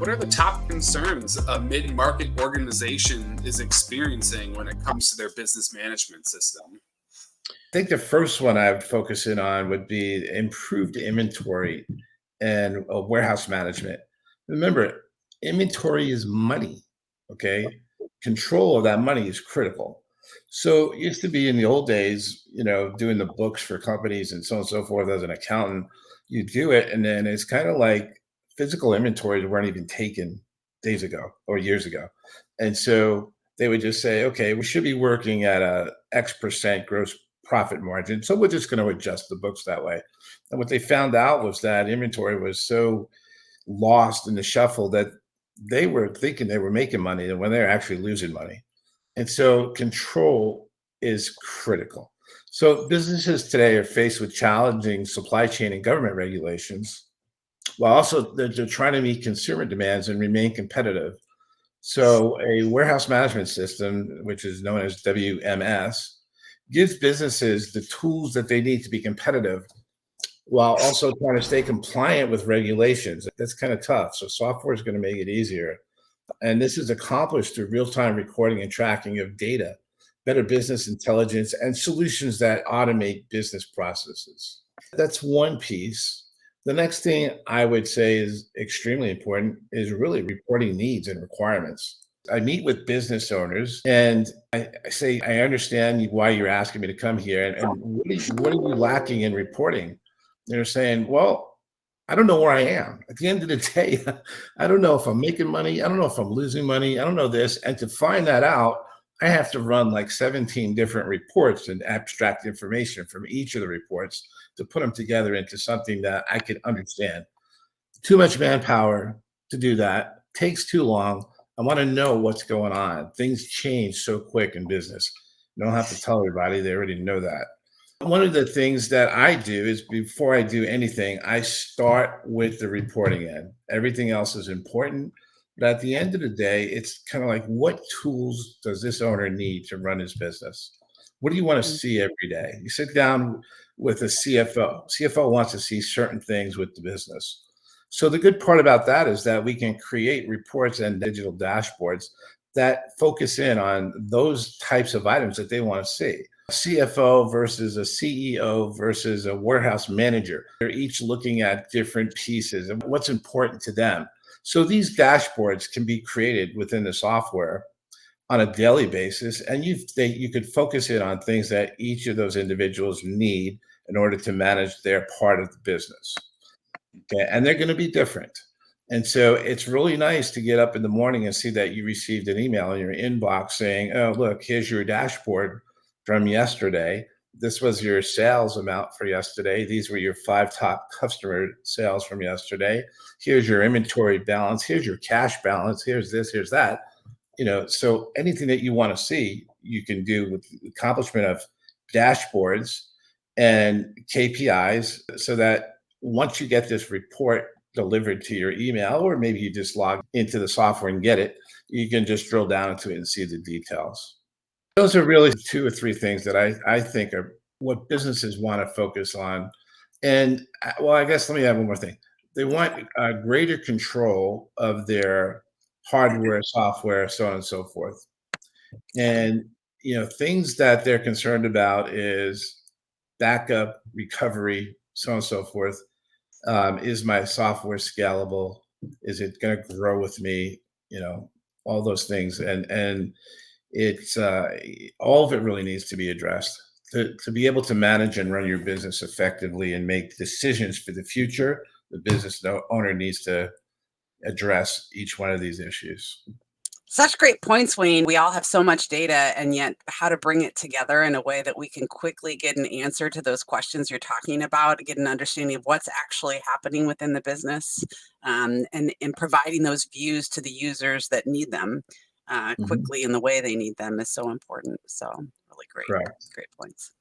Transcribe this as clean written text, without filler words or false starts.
What are the top concerns a mid-market organization is experiencing when it comes to their business management system? I think the first one I would focus in on would be improved inventory and warehouse management. Remember, inventory is money. Okay. Control of that money is critical. So it used to be in the old days, doing the books for companies and so on and so forth as an accountant, you do it. And then it's kind of like physical inventories weren't even taken days ago or years ago. And so they would just say, okay, we should be working at a X percent gross profit margin. So we're just going to adjust the books that way. And what they found out was that inventory was so lost in the shuffle that they were thinking they were making money and when they're actually losing money. And so control is critical. So businesses today are faced with challenging supply chain and government regulations, while also they're trying to meet consumer demands and remain competitive. So a warehouse management system, which is known as WMS, gives businesses the tools that they need to be competitive while also trying to stay compliant with regulations. That's kind of tough. So software is going to make it easier. And this is accomplished through real-time recording and tracking of data, better business intelligence, and solutions that automate business processes. That's one piece. The next thing I would say is extremely important is really reporting needs and requirements. I meet with business owners and I say, I understand why you're asking me to come here and what are you lacking in reporting? They're saying, well, I don't know where I am. At the end of the day, I don't know if I'm making money. I don't know if I'm losing money. I don't know this. And to find that out, I have to run like 17 different reports and abstract information from each of the reports to put them together into something that I could understand. Too much manpower to do that, takes too long. I want to know what's going on. Things change so quick in business. You don't have to tell everybody, they already know that. One of the things that I do is before I do anything, I start with the reporting end. Everything else is important. But at the end of the day, it's kind of like what tools does this owner need to run his business? What do you want to see every day? You sit down with a CFO. CFO wants to see certain things with the business. So the good part about that is that we can create reports and digital dashboards that focus in on those types of items that they want to see. A CFO versus a CEO versus a warehouse manager. They're each looking at different pieces and what's important to them. So these dashboards can be created within the software on a daily basis, and you could focus in on things that each of those individuals need in order to manage their part of the business. Okay, and they're going to be different. And so it's really nice to get up in the morning and see that you received an email in your inbox saying, oh, look, here's your dashboard from yesterday. This was your sales amount for yesterday. These were your 5 top customer sales from yesterday. Here's your inventory balance. Here's your cash balance. Here's this, here's that. So anything that you want to see, you can do with the accomplishment of dashboards and KPIs so that once you get this report delivered to your email, or maybe you just log into the software and get it, you can just drill down into it and see the details. Those are really 2 or 3 things that I think are what businesses want to focus on. And well, I guess let me add one more thing. They want greater control of their hardware, software, so on and so forth. And things that they're concerned about is backup, recovery, so on and so forth. Is my software scalable? Is it going to grow with me? All those things, and it's all of it really needs to be addressed to be able to manage and run your business effectively and make decisions for the future. The business owner needs to address each one of these issues. Such great points, Wayne. We all have so much data, and yet how to bring it together in a way that we can quickly get an answer to those questions you're talking about, get an understanding of what's actually happening within the business, and providing those views to the users that need them Mhm. quickly in the way they need them is so important. So really great, Correct. great points.